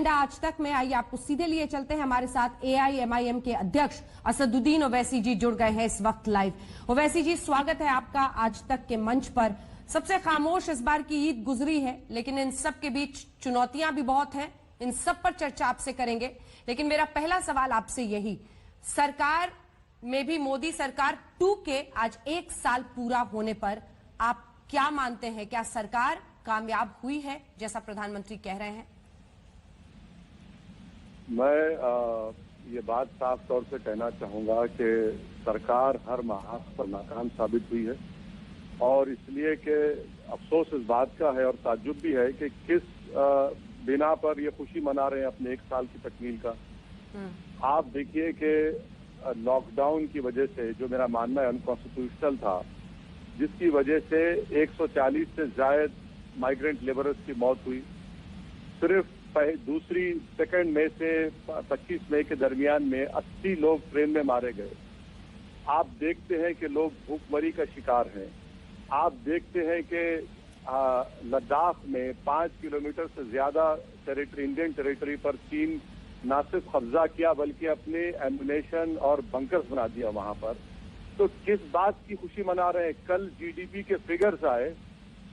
Agenda आज तक में। आइए आपको सीधे लिए चलते हैं। हमारे साथ AIMIM के अध्यक्ष असदुद्दीन ओवैसी जी जुड़ गए हैं इस वक्त लाइव। ओवैसी जी, स्वागत है आपका आज तक के मंच पर। सबसे खामोश इस बार की ईद गुजरी है, लेकिन इन सब के बीच चुनौतियां भी बहुत हैं। इन सब पर चर्चा आपसे करेंगे, लेकिन मेरा पहला सवाल आपसे यही, सरकार में भी मोदी सरकार 2 के आज 1 साल पूरा होने पर आप क्या मानते हैं? क्या सरकार कामयाब हुई है जैसा प्रधानमंत्री कह रहे हैं? मैं ये बात साफ तौर से कहना चाहूंगा कि सरकार हर महाज पर नाकाम साबित हुई है, और इसलिए कि अफसोस इस बात का है और ताज्जुब भी है कि किस बिना पर ये खुशी मना रहे हैं अपने 1 साल की तकमील का। आप देखिए कि लॉकडाउन की वजह से, जो मेरा मानना है अनकॉन्स्टिट्यूशनल था, जिसकी वजह से 140 से ज्यादा माइग्रेंट लेबरर्स की मौत हुई। सिर्फ सेकंड मई से 25 मई के दरमियान में 80 लोग ट्रेन में मारे गए। आप देखते हैं कि लोग भूखमरी का शिकार हैं। आप देखते हैं कि लद्दाख में 5 किलोमीटर से ज्यादा इंडियन टेरिटरी पर चीन न सिर्फ कब्जा किया बल्कि अपने एम्युनेशन और बंकर्स बना दिया वहां पर। तो किस बात की खुशी मना रहे हैं? कल GDP के फिगर्स आए,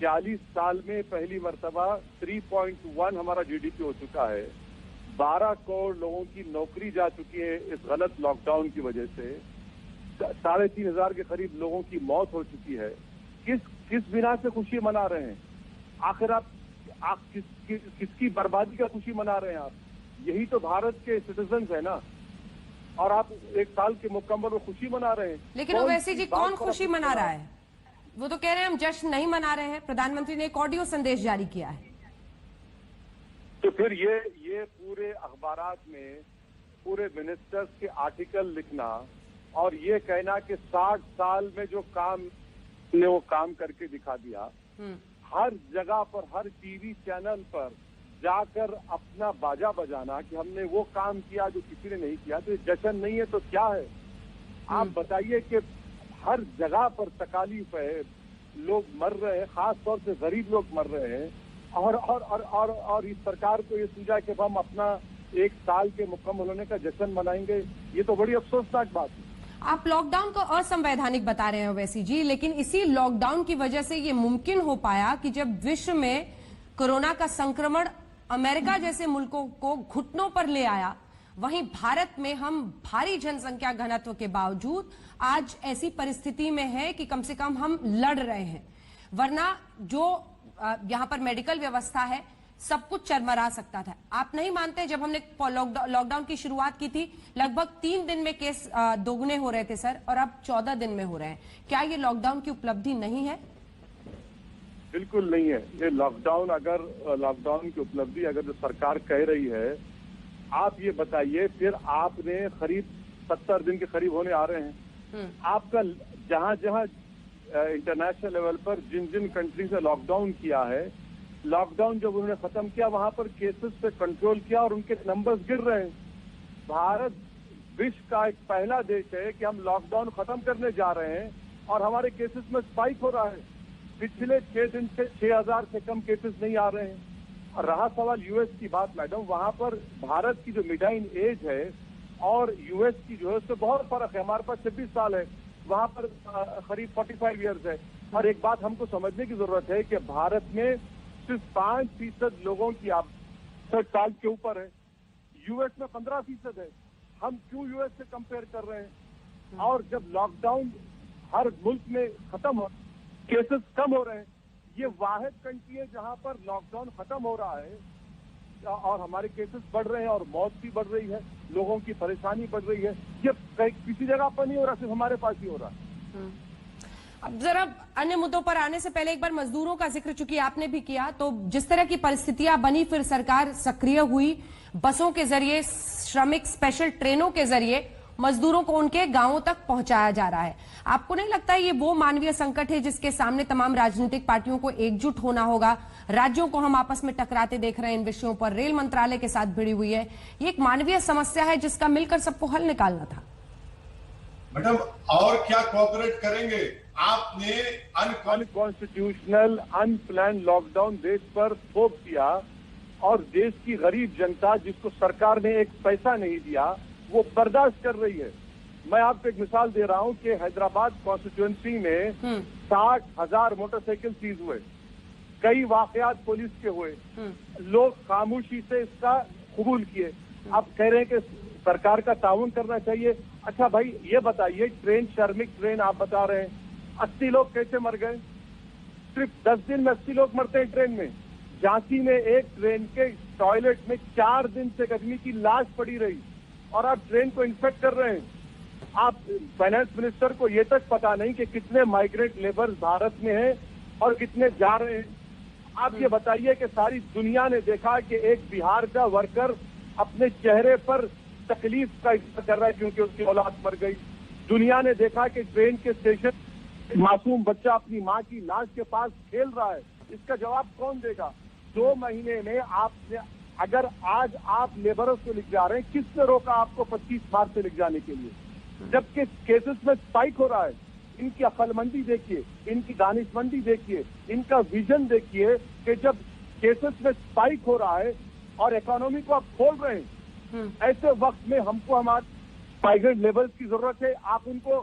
40 साल में पहली मर्तबा 3.1 हमारा GDP हो चुका है। 12 करोड़ लोगों की नौकरी जा चुकी है इस गलत लॉकडाउन की वजह से। 3,500 के करीब लोगों की मौत हो चुकी है। किस बिना से खुशी मना रहे हैं? आखिर आप किसकी बर्बादी का खुशी मना रहे हैं? आप यही तो भारत के सिटीजन्स है ना, और आप 1 साल के मुकम्मल में खुशी मना रहे हैं। लेकिन ओवैसी जी, कौन खुशी मना रहा है? वो तो कह रहे हैं हम जश्न नहीं मना रहे हैं। प्रधानमंत्री ने एक ऑडियो संदेश जारी किया है। तो फिर ये पूरे अखबारात में पूरे मिनिस्टर्स के आर्टिकल लिखना और ये कहना कि 60 साल में जो काम ने वो काम करके दिखा दिया, हर जगह पर, हर टीवी चैनल पर जाकर अपना बाजा बजाना कि हमने वो काम किया जो किसी ने नहीं किया, तो ये जश्न नहीं है तो क्या है? आप बताइए कि हर जगह पर तकालीफ है, लोग मर रहे हैं, खास तौर से गरीब लोग मर रहे हैं, और इस सरकार को ये सूझा कि हम अपना 1 साल के मुकम्मल होने का जश्न मनाएंगे। ये तो बड़ी अफसोसनाक बात है। आप लॉकडाउन को असंवैधानिक बता रहे हैं ओवैसी जी, लेकिन इसी लॉकडाउन की वजह से ये मुमकिन हो पाया कि जब विश्व में कोरोना का संक्रमण अमेरिका जैसे मुल्कों को घुटनों पर ले आया, वहीं भारत में हम भारी जनसंख्या घनत्व के बावजूद आज ऐसी परिस्थिति में है कि कम से कम हम लड़ रहे हैं। वरना जो यहाँ पर मेडिकल व्यवस्था है, सब कुछ चरमरा सकता था। आप नहीं मानते, जब हमने लॉकडाउन की शुरुआत की थी लगभग 3 दिन में केस दोगुने हो रहे थे सर, और अब 14 दिन में हो रहे हैं। क्या ये लॉकडाउन की उपलब्धि नहीं है? बिल्कुल नहीं है। ये लॉकडाउन की उपलब्धि अगर जो सरकार कह रही है, आप ये बताइए, फिर आपने करीब 70 दिन के करीब होने आ रहे हैं। आपका जहां इंटरनेशनल लेवल पर जिन कंट्री से लॉकडाउन किया है, लॉकडाउन जब उन्होंने खत्म किया वहां पर केसेस पे कंट्रोल किया और उनके नंबर्स गिर रहे हैं। भारत विश्व का एक पहला देश है कि हम लॉकडाउन खत्म करने जा रहे हैं और हमारे केसेस में स्पाइक हो रहा है। पिछले 6 दिन से 6,000 से कम केसेस नहीं आ रहे हैं। और रहा सवाल यूएस की बात, मैडम, वहां पर भारत की जो मिडाइन एज है और यूएस की जो है उससे बहुत फर्क है। हमारे पास 26 साल है, वहां पर करीब 45 ईयर्स है। और एक बात हमको समझने की जरूरत है कि भारत में सिर्फ 5% लोगों की 60 साल के ऊपर है, यूएस में 15% है। हम क्यों यूएस से कंपेयर कर रहे हैं? और जब लॉकडाउन हर मुल्क में खत्म हो, केसेस कम हो रहे हैं, ये वाहिद कंट्री है जहां पर लॉकडाउन खत्म हो रहा है और हमारे केसेस बढ़ रहे हैं और मौत भी बढ़ रही है, लोगों की परेशानी बढ़ रही है। ये किसी जगह पर नहीं हो रहा, सिर्फ हमारे पास ही हो रहा है। अब जरा अन्य मुद्दों पर आने से पहले एक बार मजदूरों का जिक्र चूंकि आपने भी किया, तो जिस तरह की परिस्थितियां बनी, फिर सरकार सक्रिय हुई, बसों के जरिए, श्रमिक स्पेशल ट्रेनों के जरिए मजदूरों को उनके गांवों तक पहुंचाया जा रहा है। आपको नहीं लगता ये वो मानवीय संकट है जिसके सामने तमाम राजनीतिक पार्टियों को एकजुट होना होगा? राज्यों को हम आपस में टकराते देख रहे हैं इन विषयों पर, रेल मंत्रालय के साथ भिड़ी हुई है। ये एक मानवीय समस्या है जिसका मिलकर सबको हल निकालना था। मैडम, और क्या कोऑपरेट करेंगे? आपने अनकॉन्स्टिट्यूशनल अनप्लान लॉकडाउन देश पर थोप दिया और देश की गरीब जनता जिसको सरकार ने एक पैसा नहीं दिया वो बर्दाश्त कर रही है। मैं आपको एक मिसाल दे रहा हूं कि हैदराबाद कॉन्स्टिट्यूएंसी में 60,000 मोटरसाइकिल सीज हुए, कई वाकयात पुलिस के हुए, लोग खामोशी से इसका कबूल किए। अब कह रहे हैं कि सरकार का ताउन करना चाहिए। अच्छा भाई ये बताइए, ट्रेन श्रमिक ट्रेन आप बता रहे हैं, 80 लोग कैसे मर गए? सिर्फ 10 दिन में 80 लोग मरते हैं ट्रेन में। झांसी में एक ट्रेन के टॉयलेट में 4 दिन से एक आदमी की लाश पड़ी रही और आप ट्रेन को इंस्पेक्ट कर रहे हैं। आप फाइनेंस मिनिस्टर को ये तक पता नहीं कि कितने माइग्रेंट लेबर्स भारत में हैं और कितने जा रहे हैं। आप ये बताइए कि सारी दुनिया ने देखा कि एक बिहार का वर्कर अपने चेहरे पर तकलीफ का इज़हार कर रहा है क्योंकि उसकी औलाद मर गई। दुनिया ने देखा कि ट्रेन के स्टेशन मासूम बच्चा अपनी मां की लाश के पास खेल रहा है। इसका जवाब कौन देगा? 2 महीने में आपने, अगर आज आप लेबरों को लिख जा रहे हैं, किसने रोका आपको 25 मार्च से लिख जाने के लिए? जबकि केसेस में स्पाइक हो रहा है। इनकी अक्लमंदी देखिए, इनकी दानिशमंदी देखिए, इनका विजन देखिए कि जब केसेस में स्पाइक हो रहा है और इकोनॉमी को आप खोल रहे हैं, ऐसे वक्त में हमको हमारे माइग्रेंट लेबर्स की जरूरत है। आप उनको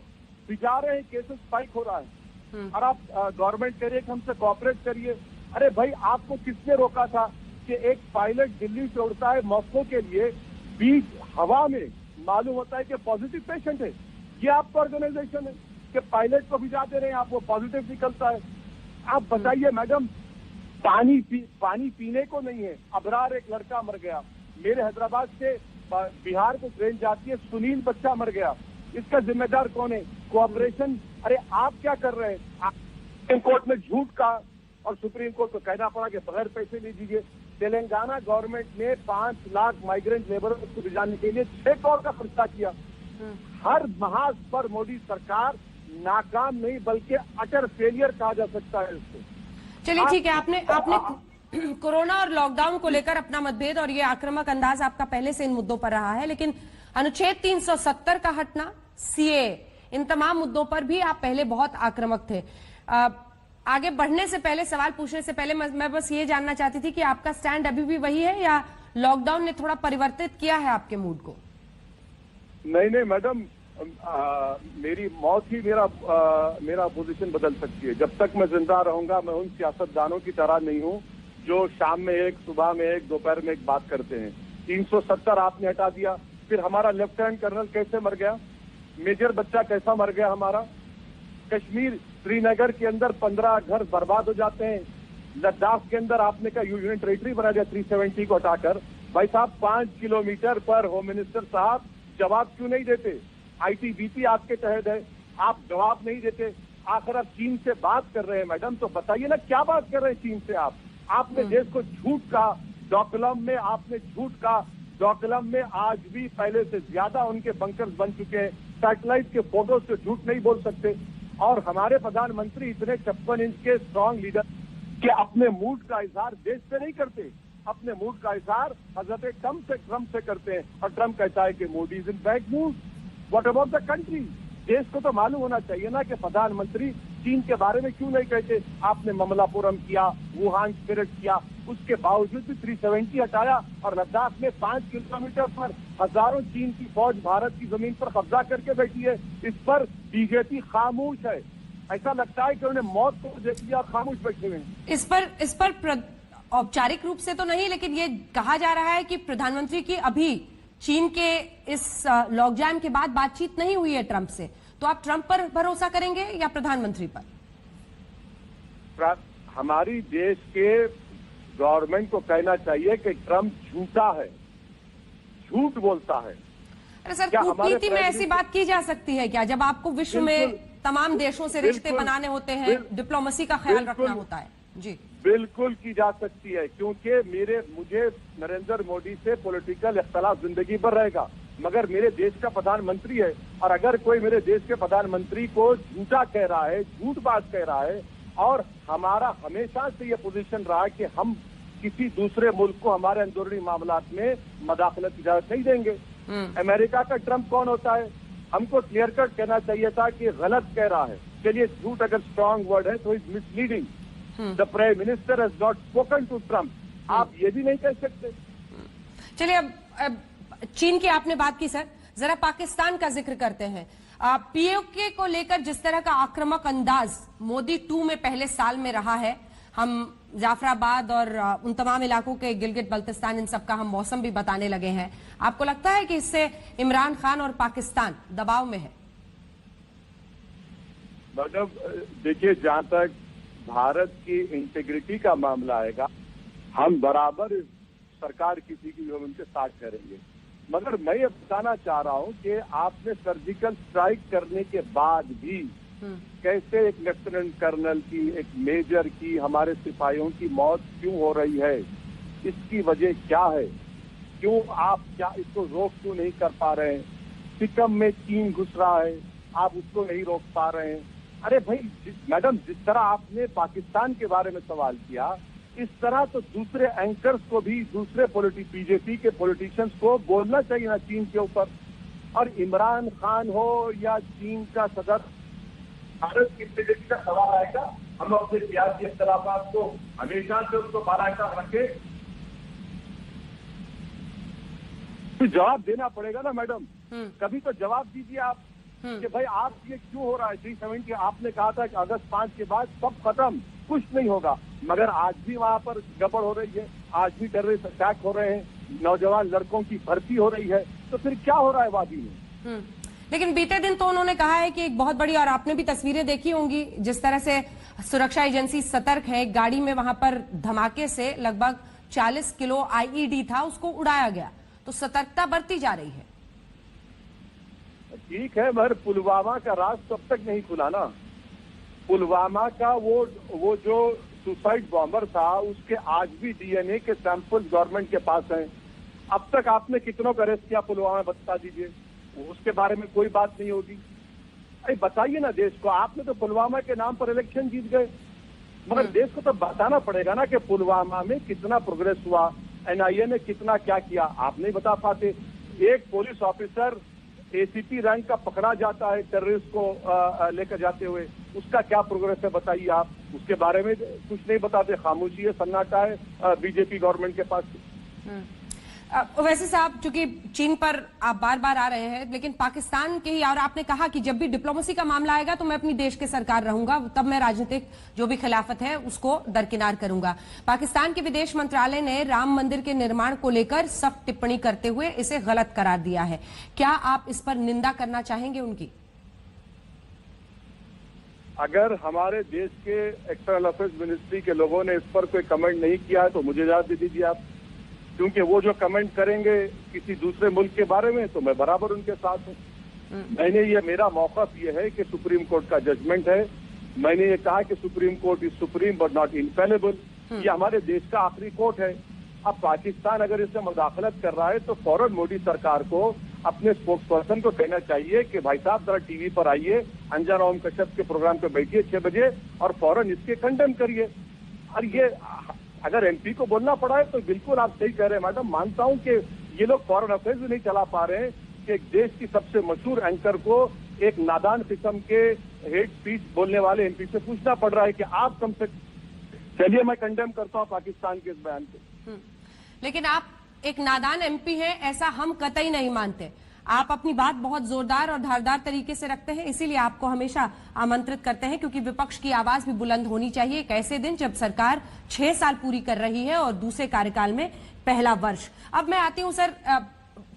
भिजा रहे हैं, केसेस स्पाइक हो रहा है और आप गवर्नमेंट करिए कि हमसे कोऑपरेट करिए। अरे भाई आपको किसने रोका था कि एक पायलट दिल्ली से उड़ता है मॉस्को के लिए, बीच हवा में मालूम होता है कि पॉजिटिव पेशेंट है। ये आपका ऑर्गेनाइजेशन है कि पायलट को भिजा दे रहे हैं आप, वो पॉजिटिव निकलता है। आप बताइए मैडम, पानी पीने को नहीं है। अबरार एक लड़का मर गया, मेरे हैदराबाद से बिहार को ट्रेन जाती है, सुनील बच्चा मर गया। इसका जिम्मेदार कौन है? कोऑपरेशन। अरे आप क्या कर रहे हैं? सुप्रीम कोर्ट में झूठ का, और सुप्रीम कोर्ट को कहना पड़ा कि बगैर पैसे ले दीजिए। तेलंगाना गवर्नमेंट ने 5 लाख माइग्रेंट लेबरों को भिजाने के लिए 6 करोड़ का खर्चा किया। हर महाज पर मोदी सरकार नाकाम नहीं बल्कि अटर फेलियर कहा जा सकता है इसको। चलिए ठीक है, आपने कोरोना और लॉकडाउन को लेकर अपना मतभेद और ये आक्रामक अंदाज आपका पहले से इन मुद्दों पर रहा है, लेकिन अनुच्छेद 370 का हटना, सीए, इन तमाम मुद्दों पर भी आप पहले बहुत आक्रामक थे। आगे बढ़ने से पहले, सवाल पूछने से पहले मैं बस ये जानना चाहती थी कि आपका स्टैंड अभी भी वही है या लॉकडाउन ने थोड़ा परिवर्तित किया है आपके मूड को? नहीं मैडम, मेरी मौत ही मेरा पोजीशन बदल सकती है। जब तक मैं जिंदा रहूंगा मैं उन सियासतदानों की तरह नहीं हूं जो शाम में एक, सुबह में एक, दोपहर में एक बात करते हैं। 370 आपने हटा दिया, फिर हमारा लेफ्टिनेंट कर्नल कैसे मर गया, मेजर बच्चा कैसा मर गया हमारा, कश्मीर श्रीनगर के अंदर 15 घर बर्बाद हो जाते हैं, लद्दाख के अंदर आपने कहा यूनियन टेरिटरी बना दिया 370 को हटाकर। भाई साहब 5 किलोमीटर पर होम मिनिस्टर साहब जवाब क्यों नहीं देते? आईटीबीपी आपके तहत है, आप जवाब नहीं देते। आखिर आप चीन से बात कर रहे हैं मैडम, तो बताइए ना क्या बात कर रहे हैं चीन से आप? आपने देश को झूठ का डोकलम में, आपने झूठ का डोकलम में आज भी पहले से ज्यादा उनके बंकर्स बन चुके हैं। सैटेलाइट के फोटो से झूठ नहीं बोल सकते। और हमारे प्रधानमंत्री इतने 56 इंच के स्ट्रॉन्ग लीडर कि अपने मूड का इजहार देश से नहीं करते, अपने मूड का इजहार हजरत ट्रम्प से करते हैं। और ट्रम्प कहता है कि Modi is in bad mood. What about the country? देश को तो मालूम होना चाहिए ना कि प्रधानमंत्री चीन के बारे में क्यों नहीं कहते। आपने ममलापुरम किया, वुहान स्पिरिट किया, उसके बावजूद भी 370 हटाया और लद्दाख में 5 किलोमीटर पर हजारों चीन की फौज भारत की जमीन पर कब्जा करके बैठी है। इस पर बीजेपी खामोश है। ऐसा लगता है कि उन्होंने मौत को देख लिया, खामोश बैठे हुए हैं। इस पर औपचारिक रूप से तो नहीं, लेकिन ये कहा जा रहा है कि प्रधानमंत्री की अभी चीन के इस लॉकडाउन के बाद बातचीत नहीं हुई है ट्रंप से, तो आप ट्रंप पर भरोसा करेंगे या प्रधानमंत्री पर? हमारी देश के गवर्नमेंट को कहना चाहिए कि ट्रंप झूठा है, झूठ बोलता है। अरे सर, कूटनीति में ऐसी बात की जा सकती है क्या, जब आपको विश्व में तमाम देशों से रिश्ते बनाने होते हैं, डिप्लोमेसी का ख्याल रखना होता है? जी बिल्कुल की जा सकती है, क्योंकि मुझे नरेंद्र मोदी से पॉलिटिकल इख्तलाफ जिंदगी भर रहेगा, मगर मेरे देश का प्रधानमंत्री है। और अगर कोई मेरे देश के प्रधानमंत्री को झूठा कह रहा है, झूठ बात कह रहा है, और हमारा हमेशा से ये पोजीशन रहा है कि हम किसी दूसरे मुल्क को हमारे अंदरूनी मामलात में मदाखलत की इजाजत नहीं देंगे। अमेरिका का ट्रंप कौन होता है? हमको क्लियर कट कहना चाहिए था कि गलत कह रहा है। चलिए, झूठ अगर स्ट्रॉन्ग वर्ड है तो is misleading. The Prime Minister has not spoken to Trump. आप ये भी नहीं कह सकते। चलिए अब चीन की आपने बात की सर, जरा पाकिस्तान का जिक्र करते हैं। पीओके को लेकर जिस तरह का आक्रामक अंदाज मोदी 2 में पहले साल में रहा है, हम जाफराबाद और उन तमाम इलाकों के गिलगित बल्तिस्तान इन सब का हम मौसम भी बताने लगे हैं, आपको लगता है कि इससे इमरान खान और पाकिस्तान दबाव में है? मतलब देखिए, जहां तक भारत की इंटीग्रिटी का मामला आएगा, हम बराबर सरकार किसी की भी उनके साथ करेंगे। मगर मैं ये बताना चाह रहा हूं कि आपने सर्जिकल स्ट्राइक करने के बाद भी कैसे एक लेफ्टिनेंट कर्नल की, एक मेजर की, हमारे सिपाहियों की मौत क्यों हो रही है, इसकी वजह क्या है? क्यों आप क्या इसको रोक क्यों नहीं कर पा रहे हैं? सिक्किम में चीन घुस रहा है, आप उसको नहीं रोक पा रहे हैं। अरे भाई मैडम, जिस तरह आपने पाकिस्तान के बारे में सवाल किया, इस तरह तो दूसरे एंकर्स को भी, दूसरे बीजेपी के पॉलिटिशियंस को बोलना चाहिए ना चीन के ऊपर। और इमरान खान हो या चीन का सदर, भारत की इंटीग्रिटी का सवाल आएगा, हम अपने सियासी इख्तिलाफात को हमेशा से उसको बाराकार रखे, तो जवाब देना पड़ेगा ना मैडम। कभी तो जवाब दीजिए आप कि भाई आप ये क्यों हो रहा है। 370 आपने कहा था कि अगस्त 5 के बाद सब खत्म, कुछ नहीं होगा, मगर आज भी वहां पर गड़बड़ हो रही है, आज भी टेररिस्ट अटैक हो रहे हैं, नौजवान लड़कों की भर्ती हो रही है, तो फिर क्या हो रहा है वादी में? लेकिन बीते दिन तो उन्होंने कहा है कि एक बहुत बड़ी, और आपने भी तस्वीरें देखी होंगी जिस तरह से सुरक्षा एजेंसी सतर्क है, गाड़ी में वहां पर धमाके से लगभग 40 किलो आईईडी था, उसको उड़ाया गया, तो सतर्कता बरती जा रही है। ठीक है, मगर पुलवामा का राज तब तक नहीं खुला ना। पुलवामा का वो जो सुसाइड बॉम्बर था, उसके आज भी डीएनए के सैंपल गवर्नमेंट के पास हैं। अब तक आपने कितनों को अरेस्ट किया पुलवामा में, बता दीजिए, उसके बारे में कोई बात नहीं होगी। अरे बताइए ना देश को, आपने तो पुलवामा के नाम पर इलेक्शन जीत गए, मगर देश को तो बताना पड़ेगा ना कि पुलवामा में कितना प्रोग्रेस हुआ, एनआईए ने कितना क्या किया, आप नहीं बता पाते। एक पुलिस ऑफिसर एसीपी रैंक का पकड़ा जाता है टेररिस्ट को लेकर जाते हुए, उसका क्या प्रोग्रेस है बताइए आप। उसके बारे में कुछ नहीं बताते, खामोशी है, सन्नाटा है बीजेपी गवर्नमेंट के पास। वैसे साहब, चूंकि चीन पर आप बार बार आ रहे हैं, लेकिन पाकिस्तान के ही, और आपने कहा कि जब भी डिप्लोमेसी का मामला आएगा तो मैं अपनी देश के सरकार रहूंगा, तब मैं राजनीतिक जो भी खिलाफत है उसको दरकिनार करूंगा। पाकिस्तान के विदेश मंत्रालय ने राम मंदिर के निर्माण को लेकर सख्त टिप्पणी करते हुए इसे गलत करार दिया है। क्या आप इस पर निंदा करना चाहेंगे उनकी? अगर हमारे देश के एक्सटर्नल अफेयर्स मिनिस्ट्री के लोगों ने इस पर कोई कमेंट नहीं किया है तो मुझे इजाजत दे दीजिए आप, क्योंकि वो जो कमेंट करेंगे किसी दूसरे मुल्क के बारे में तो मैं बराबर उनके साथ हूँ। मैंने ये, मेरा मौक़िफ़ ये है कि सुप्रीम कोर्ट का जजमेंट है। मैंने ये कहा कि supreme court is supreme but not infallible. ये हमारे देश का आखिरी कोर्ट है। अब पाकिस्तान अगर इसमें मुदाखलत कर रहा है तो फौरन मोदी सरकार को अपने स्पोक्स पर्सन को कहना चाहिए कि भाई साहब जरा टीवी पर आइए, अंजना ओम कश्यप के प्रोग्राम पे बैठिए 6 बजे और फौरन इसके कंडेम करिए। और ये अगर एमपी को बोलना पड़ा है तो बिल्कुल आप सही कह रहे हैं मैडम, मानता हूं कि ये लोग फॉरेन अफेयर्स भी नहीं चला पा रहे हैं कि एक देश की सबसे मशहूर एंकर को एक नादान किस्म के हेट स्पीच बोलने वाले एमपी से पूछना पड़ रहा है कि आप कम से, चलिए मैं कंडेम करता हूं पाकिस्तान के इस बयान को। लेकिन आप एक नादान एमपी हैं ऐसा हम कतई नहीं मानते। आप अपनी बात बहुत जोरदार और धारदार तरीके से रखते हैं, इसीलिए आपको हमेशा आमंत्रित करते हैं, क्योंकि विपक्ष की आवाज भी बुलंद होनी चाहिए एक ऐसे दिन जब सरकार 6 साल पूरी कर रही है और दूसरे कार्यकाल में पहला वर्ष। अब मैं आती हूं सर,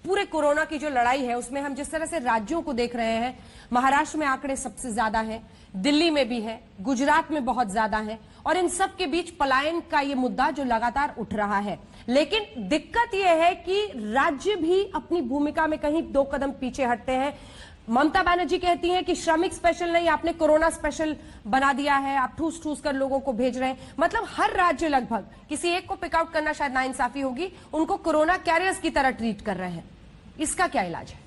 पूरे कोरोना की जो लड़ाई है उसमें हम जिस तरह से राज्यों को देख रहे हैं, महाराष्ट्र में आंकड़े सबसे ज्यादा हैं, दिल्ली में भी है, गुजरात में बहुत ज्यादा है, और इन सब के बीच पलायन का ये मुद्दा जो लगातार उठ रहा है। लेकिन दिक्कत यह है कि राज्य भी अपनी भूमिका में कहीं 2 कदम पीछे हटते हैं। ममता बनर्जी कहती हैं कि श्रमिक स्पेशल नहीं, आपने कोरोना स्पेशल बना दिया है, आप ठूस ठूस कर लोगों को भेज रहे हैं। मतलब हर राज्य लगभग, किसी एक को पिकआउट करना शायद नाइंसाफी होगी, उनको कोरोना कैरियर्स की तरह ट्रीट कर रहे हैं। इसका क्या इलाज है?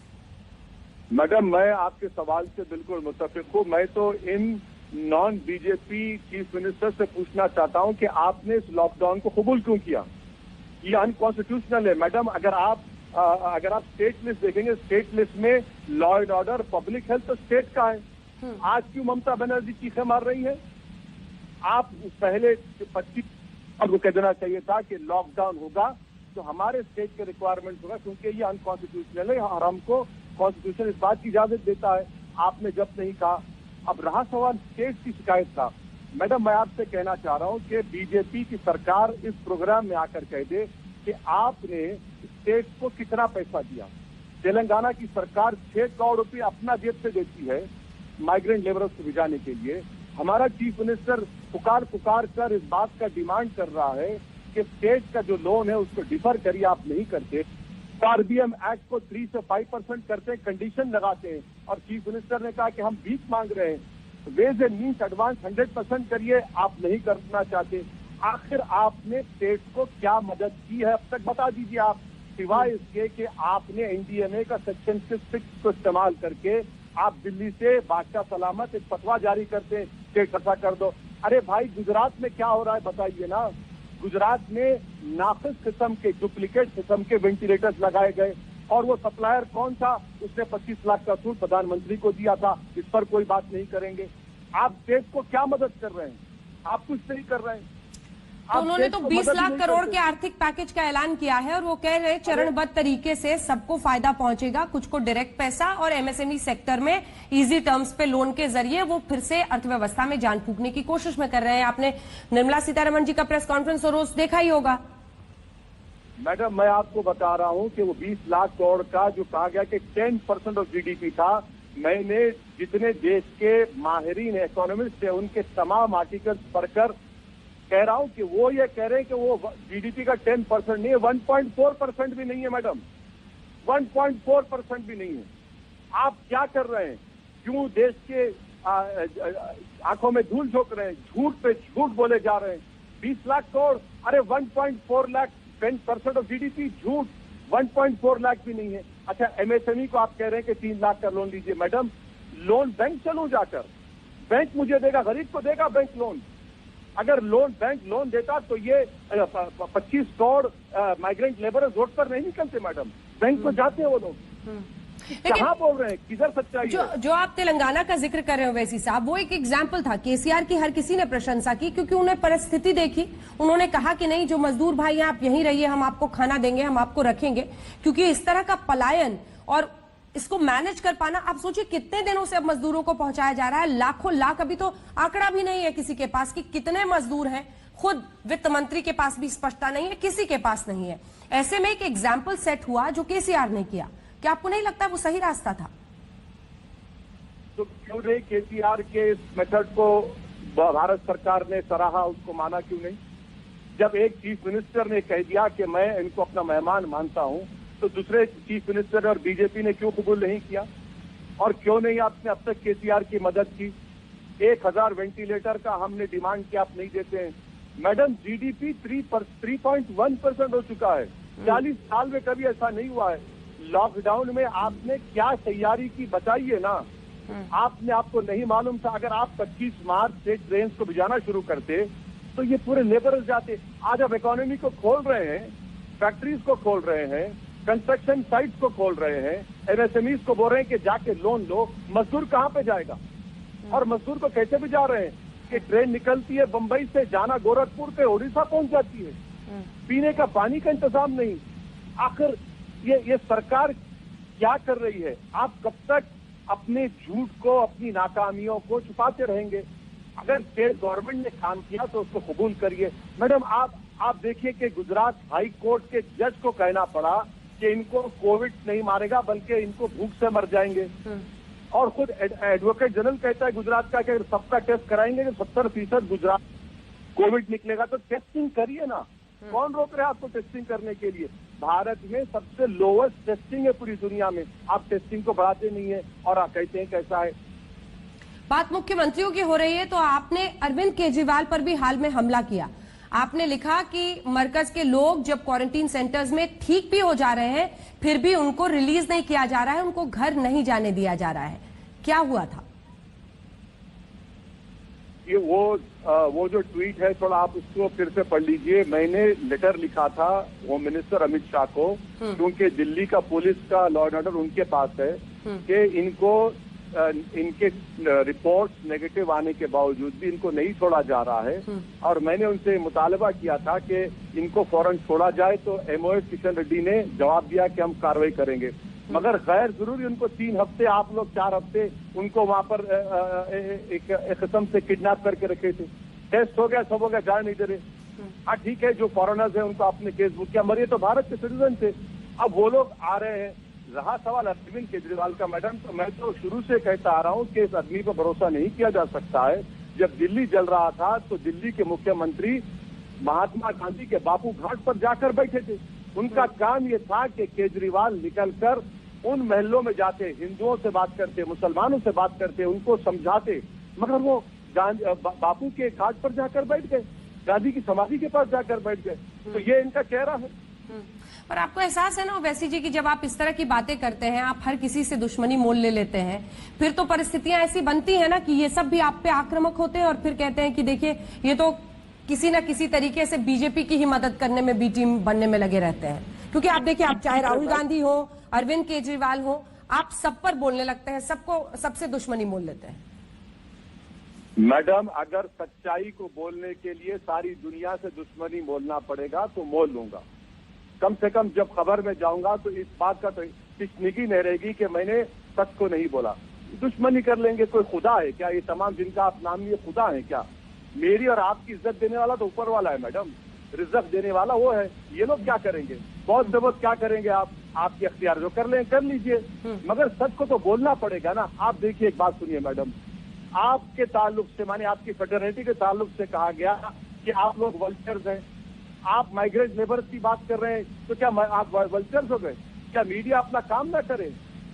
मैडम, मैं आपके सवाल से बिल्कुल मुत्तफिक हूं। मैं तो in non BJP chief minister से पूछना चाहता हूं कि आपने इस लॉकडाउन को कबूल क्यों किया? ये अनकॉन्स्टिट्यूशनल है मैडम। अगर आप स्टेट लिस्ट देखेंगे, स्टेट लिस्ट में law and order, public health तो स्टेट का है। आज क्यों ममता बनर्जी चीखें मार रही है? आप पहले 25 और वो कह देना चाहिए था कि लॉकडाउन होगा तो हमारे स्टेट के रिक्वायरमेंट होगा, क्योंकि ये अनकॉन्स्टिट्यूशनल है और हमको कॉन्स्टिट्यूशन इस बात की इजाजत देता है। आपने जब नहीं कहा। अब रहा सवाल स्टेट की शिकायत का, मैडम मैं आपसे कहना चाह रहा हूं कि बीजेपी की सरकार इस प्रोग्राम में आकर कह दे कि आपने स्टेट को कितना पैसा दिया। तेलंगाना की सरकार 6 करोड़ रुपए अपना जेब से देती है माइग्रेंट लेबरर्स को भिजाने के लिए। हमारा चीफ मिनिस्टर पुकार कर इस बात का डिमांड कर रहा है कि स्टेट का जो लोन है उसको डिफर करिए, आप नहीं करते। आरबीएम एक्ट को 3 से 5% करते हैं, कंडीशन लगाते हैं, और चीफ मिनिस्टर ने कहा कि हम भीख मांग रहे हैं। वेज एंड मीन्स एडवांस 100% करिए, आप नहीं करना चाहते। आखिर आपने स्टेट को क्या मदद की है अब तक बता दीजिए आप, सिवाय इसके कि आपने एनडीएमए का सेक्शन 6 को इस्तेमाल करके आप दिल्ली से बादशाह सलामत एक फतवा जारी करते हैं, स्टेट ऐसा कर दो। अरे भाई गुजरात में क्या हो रहा है बताइए ना। गुजरात में नाकिस किस्म के, डुप्लीकेट किस्म के वेंटिलेटर्स लगाए गए, और वो सप्लायर कौन था, उसने 25 लाख का सूट प्रधानमंत्री को दिया था। इस पर कोई बात नहीं करेंगे। आप स्टेट को क्या मदद कर रहे हैं? आप कुछ नहीं कर रहे हैं। तो उन्होंने तो 20 लाख करोड़ के आर्थिक पैकेज का ऐलान किया है और वो कह रहे हैं चरणबद्ध तरीके से सबको फायदा पहुंचेगा, कुछ को डायरेक्ट पैसा और एमएसएमई सेक्टर में इजी टर्म्स पे लोन के जरिए वो फिर से अर्थव्यवस्था में जान फूंकने की कोशिश में कर रहे हैं। आपने निर्मला सीतारमण जी का प्रेस कॉन्फ्रेंस रोज देखा ही होगा। मैडम मैं आपको बता रहा हूं कि वो 20 लाख करोड़ का जो कहा गया कि 10% ऑफ जीडीपी था, मैंने जितने देश के माहिरीन इकोनॉमिस्ट है उनके तमाम आर्टिकल्स पढ़कर कह रहा हूं कि वो ये कह रहे हैं कि वो जीडीपी का 10% नहीं है, 1.4% भी नहीं है मैडम, 1.4% भी नहीं है। आप क्या कर रहे हैं? क्यों देश के आंखों में धूल झोंक रहे हैं? झूठ पे झूठ बोले जा रहे हैं। 20 लाख करोड़, अरे 1.4 लाख, 10% ऑफ जीडीपी, झूठ। 1.4 लाख भी नहीं है। अच्छा एमएसएमई को आप कह रहे हैं कि 3 लाख का लोन दीजिए। मैडम लोन बैंक चलूं जाकर, बैंक मुझे देगा, गरीब को देगा बैंक लोन। अगर बैंक लोन देता तो ये 25 करोड़ माइग्रेंट लेबरर्स रोड पर नहीं निकलते मैडम, बैंक को जाते हैं वो लोग। कहाँ बोल रहे हैं, किधर सच्चाई है? जो आप तेलंगाना का जिक्र कर रहे हो वैसी साहब, वो एक एग्जाम्पल था। केसीआर की हर किसी ने प्रशंसा की क्योंकि उन्हें परिस्थिति देखी। उन्होंने कहा कि नहीं, जो मजदूर भाई हैं आप यहीं रहिए, हम आपको खाना देंगे, हम आपको रखेंगे। क्योंकि इस तरह का पलायन और इसको मैनेज कर पाना, आप सोचिए कितने दिनों से अब मजदूरों को पहुंचाया जा रहा है, लाखों लाख। अभी तो आंकड़ा भी नहीं है किसी के पास कि कितने मजदूर हैं। खुद वित्त मंत्री के पास भी स्पष्टता नहीं है, किसी के पास नहीं है। ऐसे में एक एग्जाम्पल सेट हुआ जो केसीआर ने किया। क्या आपको नहीं लगता वो सही रास्ता था? तो क्यों नहीं केसीआर के इस मेथड को भारत सरकार ने सराहा, उसको माना क्यों नहीं? जब एक चीफ मिनिस्टर ने कह दिया कि मैं इनको अपना मेहमान मानता हूं, तो दूसरे चीफ मिनिस्टर और बीजेपी ने क्यों कबूल नहीं किया? और क्यों नहीं आपने अब तक केसीआर की मदद की? 1000 वेंटिलेटर का हमने डिमांड किया, आप नहीं देते हैं। मैडम जीडीपी 3.1% हो चुका है। 40 साल में कभी ऐसा नहीं हुआ है। लॉकडाउन में आपने क्या तैयारी की बताइए ना। आपको नहीं मालूम था? अगर आप 25 मार्च से ट्रेन को भिजाना शुरू करते तो ये पूरे लेबरर्स जाते। आज आप इकोनॉमी को खोल रहे हैं, फैक्ट्रीज को खोल रहे हैं, कंस्ट्रक्शन साइट्स को खोल रहे हैं, एमएसएमईज को बोल रहे हैं कि जाके लोन लो। मजदूर कहाँ पे जाएगा? और मजदूर को कैसे भी जा रहे हैं कि ट्रेन निकलती है बंबई से, जाना गोरखपुर पे, उड़ीसा पहुंच जाती है। पीने का पानी का इंतजाम नहीं। आखिर ये सरकार क्या कर रही है? आप कब तक अपने झूठ को, अपनी नाकामियों को छुपाते रहेंगे? अगर स्टेट गवर्नमेंट ने काम किया तो उसको कबूल करिए। मैडम आप देखिए कि गुजरात हाई कोर्ट के जज को कहना पड़ा कि इनको कोविड नहीं मारेगा बल्कि इनको भूख से मर जाएंगे। और खुद एडवोकेट जनरल कहता है गुजरात का कि अगर सबका टेस्ट कराएंगे तो 70% गुजरात कोविड निकलेगा। तो टेस्टिंग करिए ना। कौन रोक रहा है आपको टेस्टिंग करने के लिए? भारत में सबसे लोवेस्ट टेस्टिंग है पूरी दुनिया में। आप टेस्टिंग को बढ़ाते नहीं है और आप कहते हैं कैसा है। बात मुख्यमंत्रियों की हो रही है तो आपने अरविंद केजरीवाल पर भी हाल में हमला किया। आपने लिखा कि मरकज के लोग जब क्वारंटीन सेंटर्स में ठीक भी हो जा रहे हैं फिर भी उनको रिलीज नहीं किया जा रहा है, उनको घर नहीं जाने दिया जा रहा है। क्या हुआ था? ये वो जो ट्वीट है थोड़ा आप उसको फिर से पढ़ लीजिए। मैंने लेटर लिखा था होम मिनिस्टर अमित शाह को, क्योंकि दिल्ली का पुलिस का लॉ एंड ऑर्डर उनके पास है कि इनको इनके रिपोर्ट्स नेगेटिव आने के बावजूद भी इनको नहीं छोड़ा जा रहा है। और मैंने उनसे मुतालबा किया था कि इनको फौरन छोड़ा जाए, तो एमओएस किशन रेड्डी ने जवाब दिया कि हम कार्रवाई करेंगे। मगर गैर जरूरी उनको 3 हफ्ते, आप लोग 4 हफ्ते उनको वहां पर एक किस्म से किडनैप करके रखे थे। टेस्ट हो गया, सब हो गया, जाने नहीं दे रहे। हाँ ठीक है, जो फॉरेनर्स हैं उनको आपने केस बुक किया, मगर ये तो भारत के सिटीजन थे। अब वो लोग आ रहे हैं। रहा सवाल अरविंद केजरीवाल का, मैडम, तो मैं तो शुरू से कहता आ रहा हूँ कि इस आदमी पर भरोसा नहीं किया जा सकता है। जब दिल्ली जल रहा था तो दिल्ली के मुख्यमंत्री महात्मा गांधी के बापू घाट पर जाकर बैठे थे। उनका काम ये था कि केजरीवाल निकलकर उन महलों में जाते, हिंदुओं से बात करते, मुसलमानों से बात करते, उनको समझाते, मगर वो बापू के घाट पर जाकर बैठ गए, गांधी की समाधि के पास जाकर बैठ गए। तो ये इनका चेहरा है। पर आपको एहसास है ना वैसी जी कि जब आप इस तरह की बातें करते हैं, आप हर किसी से दुश्मनी मोल ले लेते हैं, फिर तो परिस्थितियां ऐसी बनती हैं ना कि ये सब भी आप पे आक्रामक होते हैं और फिर कहते हैं कि देखिए ये तो किसी न किसी तरीके से बीजेपी की ही मदद करने में, बी टीम बनने में लगे रहते हैं। क्योंकि आप देखिए, आप चाहे राहुल गांधी हो, अरविंद केजरीवाल हो, आप सब पर बोलने लगते हैं, सबको सबसे दुश्मनी मोल लेते हैं। मैडम, अगर सच्चाई को बोलने के लिए सारी दुनिया से दुश्मनी मोलना पड़ेगा तो मोल लूंगा। कम से कम जब खबर में जाऊंगा तो इस बात का तो तशनीकी नहीं रहेगी कि मैंने सच को नहीं बोला। दुश्मनी कर लेंगे, कोई खुदा है क्या? ये तमाम जिनका आप नाम लिए खुदा है क्या? मेरी और आपकी इज्जत देने वाला तो ऊपर वाला है मैडम, रिजक देने वाला वो है। ये लोग क्या करेंगे? बहुत से बहुत क्या करेंगे? आपके अख्तियार जो कर लें कर लीजिए, मगर सच को तो बोलना पड़ेगा ना। आप देखिए, एक बात सुनिए मैडम, आपके ताल्लुक से, माने आपकी फेडरेलिटी के ताल्लुक से कहा गया कि आप लोग वल्चर्स हैं। आप माइग्रेंट लेबर की बात कर रहे हैं, तो क्या आप वल्चर्स हो गए? क्या मीडिया अपना काम ना करे?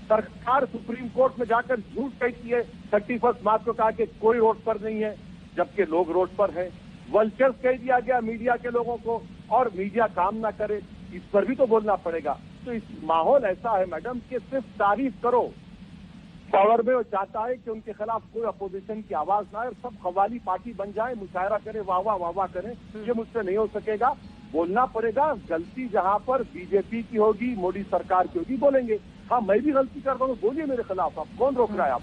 सरकार सुप्रीम कोर्ट में जाकर झूठ कहती है 31 मार्च को कहा कि कोई रोड पर नहीं है, जबकि लोग रोड पर हैं। वल्चर्स कह दिया गया मीडिया के लोगों को, और मीडिया काम ना करे, इस पर भी तो बोलना पड़ेगा। तो इस माहौल ऐसा है मैडम कि सिर्फ तारीफ करो, पावर में वो चाहता है कि उनके खिलाफ कोई अपोजिशन की आवाज ना आए, सब कव्वाली पार्टी बन जाए, मुशायरा करे, वाह वाह करें। ये मुझसे नहीं हो सकेगा, बोलना पड़ेगा। गलती जहां पर बीजेपी की होगी, मोदी सरकार की होगी, बोलेंगे। हाँ, मैं भी गलती कर रहा हूँ, बोलिए मेरे खिलाफ, आप कौन रोक रहा है? आप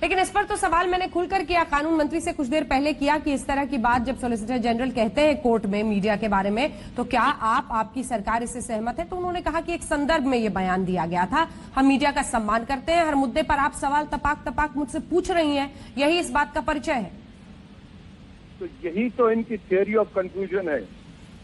लेकिन इस पर तो सवाल मैंने खुलकर किया, कानून मंत्री से कुछ देर पहले किया कि इस तरह की बात जब सॉलिसिटर जनरल कहते हैं कोर्ट में मीडिया के बारे में, तो क्या आपकी सरकार इससे सहमत है? तो उन्होंने कहा कि एक संदर्भ में ये बयान दिया गया था, हम मीडिया का सम्मान करते हैं, हर मुद्दे पर आप सवाल तपाक मुझसे पूछ रही हैं, यही इस बात का परिचय है। तो यही तो इनकी थियरी ऑफ कंफ्यूजन है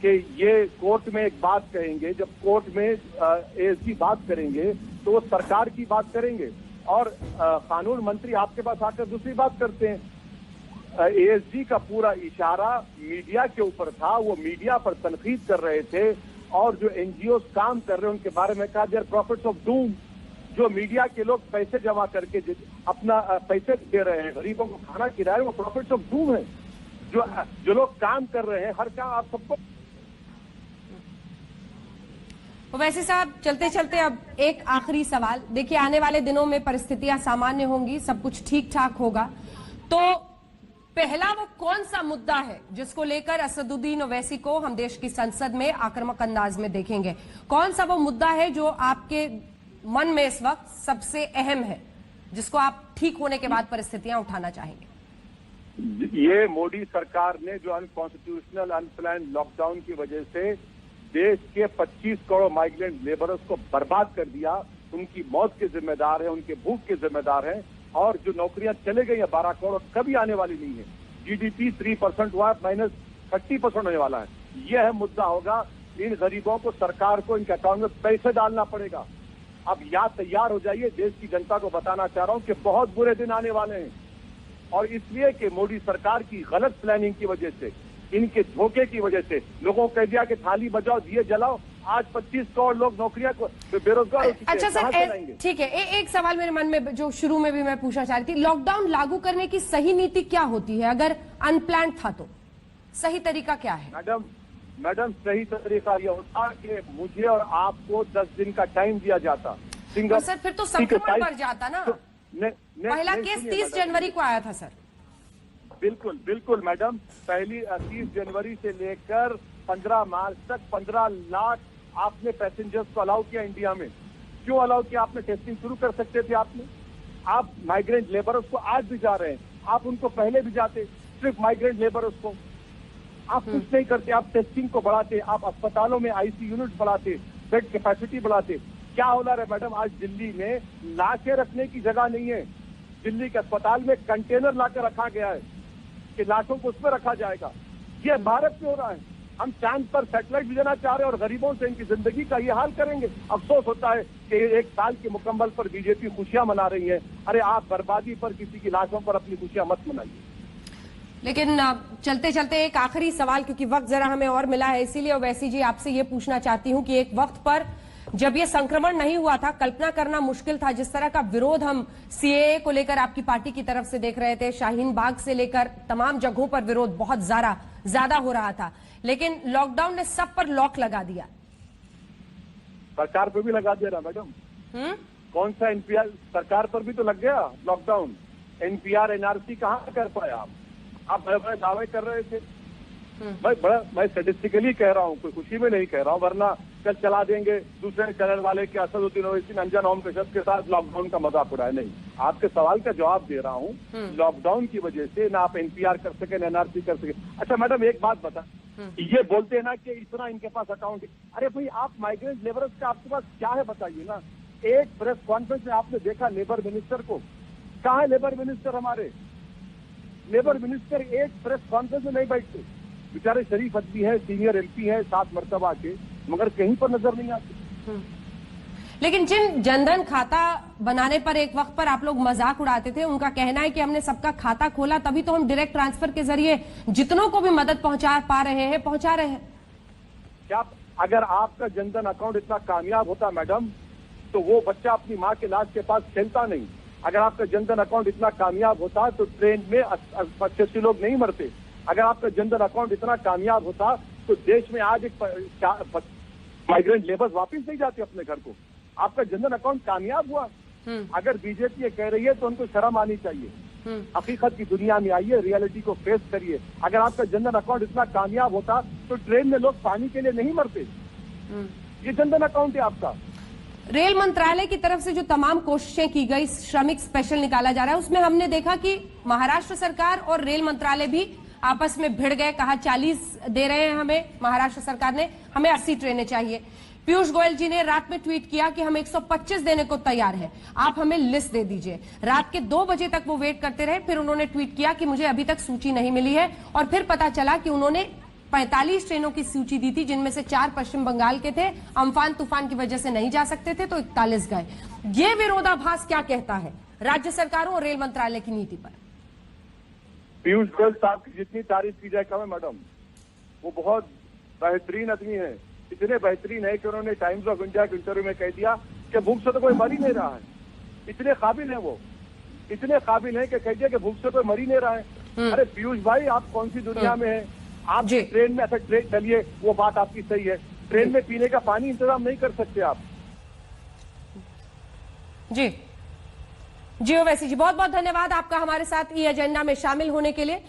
कि ये कोर्ट में एक बात कहेंगे, जब कोर्ट में एएसजी बात करेंगे तो वो सरकार की बात करेंगे, और कानून मंत्री आपके पास आकर दूसरी बात करते हैं। एएसजी का पूरा इशारा मीडिया के ऊपर था, वो मीडिया पर तनकीद कर रहे थे, और जो एनजीओ काम कर रहे हैं उनके बारे में कहा देयर प्रॉफिट्स ऑफ डूम। जो मीडिया के लोग पैसे जमा करके अपना पैसे दे रहे हैं, गरीबों को खाना खिला रहे हैं, वो प्रॉफिट्स ऑफ डूम है। जो लोग काम कर रहे हैं, हर काम आप सबको। वैसे साहब, चलते चलते अब एक आखिरी सवाल। देखिए, आने वाले दिनों में परिस्थितियां सामान्य होंगी, सब कुछ ठीक ठाक होगा, तो पहला वो कौन सा मुद्दा है जिसको लेकर असदुद्दीन ओवैसी को हम देश की संसद में आक्रामक अंदाज में देखेंगे? कौन सा वो मुद्दा है जो आपके मन में इस वक्त सबसे अहम है, जिसको आप ठीक होने के बाद परिस्थितियां उठाना चाहेंगे? ये मोदी सरकार ने जो अनकॉन्स्टिट्यूशनल अनप्लान्ड लॉकडाउन की वजह से देश के 25 करोड़ माइग्रेंट लेबरर्स को बर्बाद कर दिया, उनकी मौत के जिम्मेदार है, उनके भूख के जिम्मेदार हैं, और जो नौकरियां चले गई हैं 12 करोड़, कभी आने वाली नहीं है। जीडीपी 3% हुआ, -30% होने वाला है। यह है मुद्दा होगा। इन गरीबों को, सरकार को इनके अकाउंट में पैसे डालना पड़ेगा। अब या तैयार हो जाइए, देश की जनता को बताना चाह रहा हूं कि बहुत बुरे दिन आने वाले हैं, और इसलिए कि मोदी सरकार की गलत प्लानिंग की वजह से, इनके धोखे की वजह से लोगों को कह दिया कि थाली बजाओ, दिए जलाओ। आज 25 करोड़ लोग नौकरियां को बेरोजगार हो चुके हैं। अच्छा सर, ठीक है, एक सवाल मेरे मन में जो शुरू में भी मैं पूछना चाह रही थी, लॉकडाउन लागू करने की सही नीति क्या होती है? अगर अनप्लान्ड था तो सही तरीका क्या है? मैडम सही तरीका यह होता कि मुझे और आपको 10 दिन का टाइम दिया जाता। सर फिर तो संक्रमण बढ़ जाता ना। पहला केस 30 जनवरी को आया था सर। बिल्कुल मैडम, पहली 30 जनवरी से लेकर 15 मार्च तक 15 लाख आपने पैसेंजर्स को अलाउ किया इंडिया में। क्यों अलाउ किया आपने? टेस्टिंग शुरू कर सकते थे आपने। आप माइग्रेंट लेबरर्स को आज भी जा रहे हैं, आप उनको पहले भी जाते, सिर्फ माइग्रेंट लेबरर्स को आप कुछ नहीं करते। आप टेस्टिंग को बढ़ाते, आप अस्पतालों में आईसी यूनिट बढ़ाते, बेड कैपेसिटी बढ़ाते। क्या हो रहा है मैडम, आज दिल्ली में लाशें रखने की जगह नहीं है। दिल्ली के अस्पताल में कंटेनर लाकर रखा गया है कि लाशों को उसमें रखा जाएगा। ये भारत में हो रहा है। हम चांद पर सैटेलाइट भी देना चाह रहे हैं और गरीबों से इनकी जिंदगी का ये हाल करेंगे। अफसोस होता है कि एक साल के मुकम्मल पर बीजेपी खुशियां मना रही है। अरे आप बर्बादी पर, किसी की लाशों पर अपनी खुशियां मत मनाइए। लेकिन चलते चलते एक आखिरी सवाल, क्योंकि वक्त जरा हमें और मिला है, इसीलिए ओवैसी जी आपसे ये पूछना चाहती हूं कि एक वक्त पर जब ये संक्रमण नहीं हुआ था, कल्पना करना मुश्किल था जिस तरह का विरोध हम सीएए को लेकर आपकी पार्टी की तरफ से देख रहे थे। शाहीन बाग से लेकर तमाम जगहों पर विरोध बहुत ज्यादा हो रहा था, लेकिन लॉकडाउन ने सब पर लॉक लगा दिया। सरकार पर भी लगा दिया ना मैडम। कौन सा एनपीआर, सरकार पर भी तो लग गया लॉकडाउन। एनपीआर एनआरसी कहां कर पाए आप बड़े बड़े दावे कर रहे थे। मैं स्टेटिस्टिकली कह रहा हूँ, कोई खुशी में नहीं कह रहा हूँ, वरना कल चला देंगे दूसरे चैनल वाले के असदुद्दीन ओवैसी ने अंजन ओम कश्यप के साथ लॉकडाउन का मजाक उड़ाया। नहीं, आपके सवाल का जवाब दे रहा हूँ। लॉकडाउन की वजह से ना आप एनपीआर कर सके, ना एनआरसी कर सके। अच्छा मैडम एक बात बता, ये बोलते हैं ना कि इतना इनके पास अकाउंट है। अरे भाई आप माइग्रेंट लेबरर्स का आपके पास क्या है बताइए ना। एक प्रेस कॉन्फ्रेंस में आपने देखा लेबर मिनिस्टर को? कहाँ है लेबर मिनिस्टर? हमारे लेबर मिनिस्टर एक प्रेस कॉन्फ्रेंस में नहीं बैठते। बेचारे शरीफ आदमी है, सीनियर एमपी है 7 मरतबा के, मगर कहीं पर नजर नहीं आते। लेकिन जिन जनधन खाता बनाने पर एक वक्त पर आप लोग मजाक उड़ाते थे, उनका कहना है कि हमने सबका खाता खोला तभी तो हम डायरेक्ट ट्रांसफर के जरिए जितनों को भी मदद पहुंचा रहे हैं। क्या अगर आपका जनधन अकाउंट इतना कामयाब होता मैडम, तो वो बच्चा अपनी माँ के लाश के पास खेलता नहीं। अगर आपका जनधन अकाउंट इतना कामयाब होता तो ट्रेन में 85 लोग नहीं मरते। अगर आपका जनधन अकाउंट इतना कामयाब होता तो देश में आज एक माइग्रेंट लेबर्स वापस नहीं जाते अपने घर को। आपका जनधन अकाउंट कामयाब हुआ। अगर बीजेपी ये कह रही है तो उनको शर्म आनी चाहिए। हकीकत की दुनिया में आइए, रियलिटी को फेस करिए। अगर आपका जनधन अकाउंट इतना कामयाब होता तो ट्रेन में लोग पानी के लिए नहीं मरते। ये जनधन अकाउंट है आपका। रेल मंत्रालय की तरफ से जो तमाम कोशिशें की गई, श्रमिक स्पेशल निकाला जा रहा है, उसमें हमने देखा कि महाराष्ट्र सरकार और रेल मंत्रालय भी आपस में भिड़ गए। कहा 40 दे रहे हैं हमें, महाराष्ट्र सरकार ने, हमें 80 ट्रेनें चाहिए। पीयूष गोयल जी ने रात में ट्वीट किया कि हम 125 देने को तैयार हैं, आप हमें लिस्ट दे दीजिए। रात के 2 बजे तक वो वेट करते रहे, फिर उन्होंने ट्वीट किया कि मुझे अभी तक सूची नहीं मिली है, और फिर पता चला कि उन्होंने 45 ट्रेनों की सूची दी थी, जिनमें से 4 पश्चिम बंगाल के थे, अम्फान तूफान की वजह से नहीं जा सकते थे, तो 41 गए। ये विरोधाभास क्या कहता है राज्य सरकारों और रेल मंत्रालय की नीति पर? पीयूष गोयल साहब की जितनी तारीफ की जाए कम है मैडम। वो बहुत बेहतरीन आदमी है, इतने बेहतरीन है कि उन्होंने टाइम्स ऑफ इंडिया के इंटरव्यू में कह दिया कि भूख से तो कोई मर ही नहीं रहा है। इतने काबिल है वो, इतने काबिल है कि कह दिया कि भूख से कोई मर ही नहीं रहा है। अरे पीयूष भाई, आप कौन सी दुनिया में है? आप ट्रेन में, ऐसा ट्रेन चलिए, वो बात आपकी सही है, ट्रेन में पीने का पानी इंतजाम नहीं कर सकते आप। जी ओवैसी जी, बहुत बहुत धन्यवाद आपका हमारे साथ ई एजेंडा में शामिल होने के लिए।